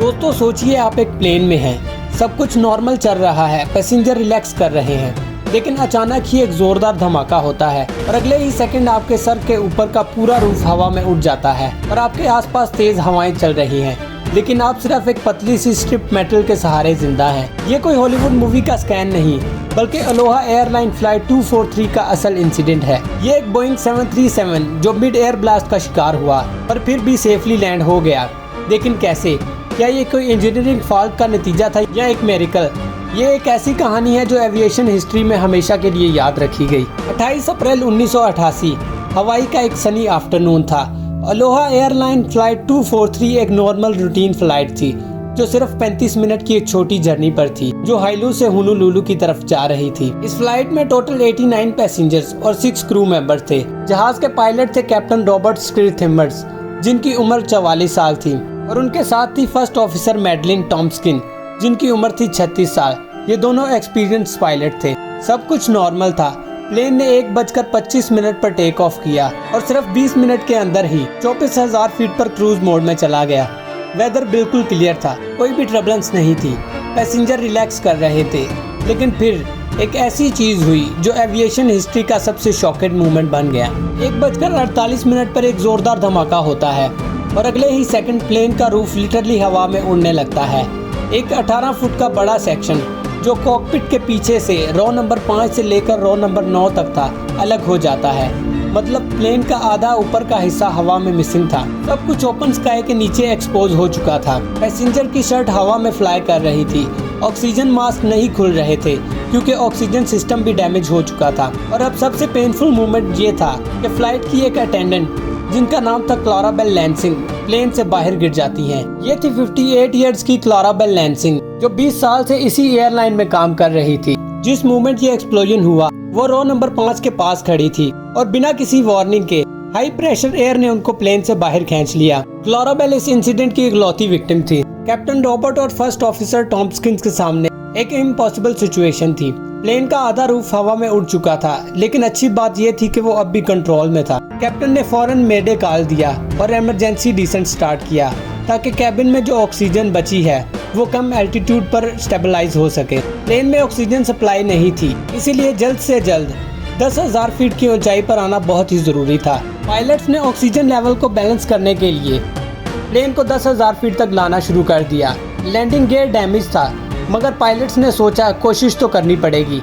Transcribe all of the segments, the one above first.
दोस्तों सोचिए आप एक प्लेन में हैं, सब कुछ नॉर्मल चल रहा है, पैसेंजर रिलैक्स कर रहे हैं, लेकिन अचानक ही एक जोरदार धमाका होता है और अगले ही सेकंड आपके सर के ऊपर का पूरा रूफ हवा में उड़ जाता है और आपके आसपास तेज हवाएं चल रही हैं, लेकिन आप सिर्फ एक पतली सी स्ट्रिप मेटल के सहारे जिंदा हैं। ये कोई हॉलीवुड मूवी का स्कैन नहीं, बल्कि अलोहा एयरलाइन फ्लाइट 243 का असल इंसिडेंट है। ये एक बोइंग 737 जो मिड एयर ब्लास्ट का शिकार हुआ पर फिर भी सेफली लैंड हो गया। लेकिन कैसे? क्या ये कोई इंजीनियरिंग फॉल्ट का नतीजा था या एक मेरिकल? ये एक ऐसी कहानी है जो एविएशन हिस्ट्री में हमेशा के लिए याद रखी गई। 28 अप्रैल 1988 हवाई का एक सनी आफ्टरनून था। अलोहा एयरलाइन फ्लाइट 243 एक नॉर्मल रूटीन फ्लाइट थी जो सिर्फ 35 मिनट की एक छोटी जर्नी पर थी, जो हाइलू से होनोलुलु की तरफ जा रही थी। इस फ्लाइट में टोटल 89 पैसेंजर्स और 6 क्रू मेंबर थे। जहाज के पायलट थे कैप्टन रॉबर्ट स्क्रिथिमर्स, जिनकी उम्र 44 साल थी, और उनके साथ थी फर्स्ट ऑफिसर मैडलिन टॉम्पकिन, जिनकी उम्र थी 36 साल। ये दोनों एक्सपीरियंस पायलट थे। सब कुछ नॉर्मल था। प्लेन ने 1:25 पर टेक ऑफ किया और सिर्फ 20 मिनट के अंदर ही 24,000 फीट पर क्रूज मोड में चला गया। वेदर बिल्कुल क्लियर था, कोई भी ट्रबलेंस नहीं थी, पैसेंजर रिलैक्स कर रहे थे। लेकिन फिर एक ऐसी चीज हुई जो एविएशन हिस्ट्री का सबसे शॉकिंग मूवमेंट बन गया। 1:48 पर एक जोरदार धमाका होता है और अगले ही सेकंड प्लेन का रूफ लिटरली हवा में उड़ने लगता है। एक 18 फुट का बड़ा सेक्शन जो कॉकपिट के पीछे से रो नंबर 5 से लेकर रो नंबर 9 तक था, अलग हो जाता है। मतलब प्लेन का आधा ऊपर का हिस्सा हवा में मिसिंग था। सब कुछ ओपन स्काई के नीचे एक्सपोज हो चुका था। पैसेंजर की शर्ट हवा में फ्लाई कर रही थी। ऑक्सीजन मास्क नहीं खुल रहे थे क्योंकि ऑक्सीजन सिस्टम भी डैमेज हो चुका था। और अब सबसे पेनफुल मोमेंट ये था कि फ्लाइट की एक अटेंडेंट, जिनका नाम था क्लाराबेल लैंसिंग, प्लेन से बाहर गिर जाती हैं। ये थी 58 इयर्स की क्लाराबेल लैंसिंग, जो 20 साल से इसी एयरलाइन में काम कर रही थी। जिस मोमेंट ये एक्सप्लोजन हुआ वो रो नंबर 5 के पास खड़ी थी और बिना किसी वार्निंग के हाई प्रेशर एयर ने उनको प्लेन से बाहर खींच लिया। क्लाराबेल इस इंसिडेंट की इकलौती विक्टिम थी। कैप्टन रॉबर्ट और फर्स्ट ऑफिसर टॉम्पकिंस के सामने एक इम्पॉसिबल सिचुएशन थी। प्लेन का आधा रूफ हवा में उड़ चुका था, लेकिन अच्छी बात यह थी कि वो अब भी कंट्रोल में था। कैप्टन ने फौरन मेडे कॉल दिया और इमरजेंसी डिसेंट स्टार्ट किया ताकि कैबिन में जो ऑक्सीजन बची है वो कम एल्टीट्यूड पर स्टेबलाइज हो सके। प्लेन में ऑक्सीजन सप्लाई नहीं थी, इसीलिए जल्द से जल्द 10,000 फीट की ऊंचाई पर आना बहुत ही जरूरी था। पायलट्स ने ऑक्सीजन लेवल को बैलेंस करने के लिए प्लेन को 10,000 फीट तक लाना शुरू कर दिया। लैंडिंग गियर डैमेज था, मगर पायलट्स ने सोचा कोशिश तो करनी पड़ेगी।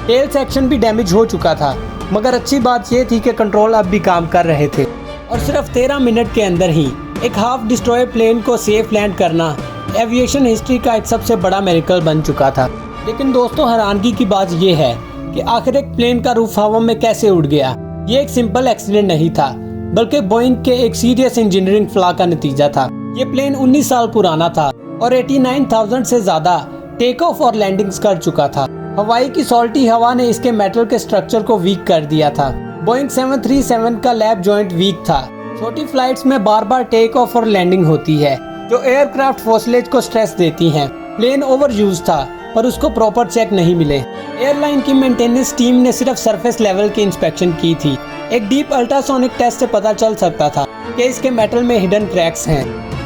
टेल सेक्शन भी डैमेज हो चुका था, मगर अच्छी बात यह थी कि कंट्रोल अब भी काम कर रहे थे और सिर्फ 13 मिनट के अंदर ही एक हाफ डिस्ट्रॉय प्लेन को सेफ लैंड करना एविएशन हिस्ट्री का एक सबसे बड़ा मेरिकल बन चुका था। लेकिन दोस्तों, हैरानगी की बात यह है कि आखिर एक प्लेन का रूफ हवा में कैसे उड़ गया। ये एक सिंपल एक्सीडेंट नहीं था, बल्कि बोइंग के एक सीरियस इंजीनियरिंग फ्लॉ का नतीजा था। ये प्लेन 19 साल पुराना था और 89,000 से ज्यादा टेक ऑफ और लैंडिंग्स कर चुका था। हवाई की सॉल्टी हवा ने इसके मेटल के स्ट्रक्चर को वीक कर दिया था। बोइंग 737 का लैब जॉइंट वीक था। छोटी फ्लाइट्स में बार बार टेक ऑफ और लैंडिंग होती है जो एयरक्राफ्ट फॉसलेज को स्ट्रेस देती हैं। प्लेन ओवर यूज था पर उसको प्रॉपर चेक नहीं मिले। एयरलाइन की मेंटेनेंस टीम ने सिर्फ सरफेस लेवल की इंस्पेक्शन की थी। एक डीप अल्ट्रासोनिक टेस्ट से पता चल सकता था कि इसके मेटल में हिडन क्रैक्स हैं,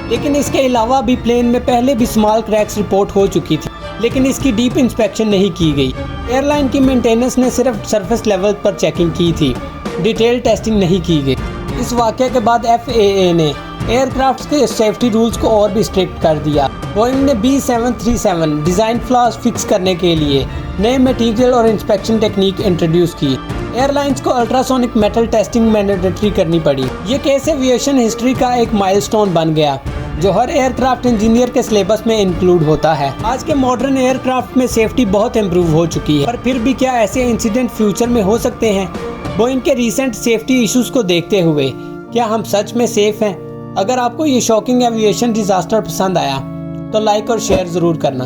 लेकिन इसके अलावा भी प्लेन में पहले भी स्मॉल क्रैक्स रिपोर्ट हो चुकी थी, लेकिन इसकी डीप इंस्पेक्शन नहीं की गई। एयरलाइन की मेंटेनेंस ने सिर्फ सरफेस लेवल पर चेकिंग की थी, डिटेल टेस्टिंग नहीं की गई। इस वाक़े के बाद FAA ने एयरक्राफ्ट के सेफ्टी रूल्स को और भी स्ट्रिक्ट कर दिया। बोइंग ने B737 डिज़ाइन फ्लॉज फिक्स करने के लिए नए मटेरियल और इंस्पेक्शन टेक्निक इंट्रोड्यूस की। एयरलाइंस को अल्ट्रासोनिक मेटल टेस्टिंग मैंडेटरी करनी पड़ी। ये केस एविएशन हिस्ट्री का एक माइलस्टोन बन गया जो हर एयरक्राफ्ट इंजीनियर के सिलेबस में इंक्लूड होता है। आज के मॉडर्न एयरक्राफ्ट में सेफ्टी बहुत इम्प्रूव हो चुकी है, पर फिर भी क्या ऐसे इंसिडेंट फ्यूचर में हो सकते हैं? बोइंग के रीसेंट सेफ्टी इश्यूज को देखते हुए क्या हम सच में सेफ हैं? अगर आपको ये शॉकिंग एविएशन डिजास्टर पसंद आया तो लाइक और शेयर ज़रूर करना।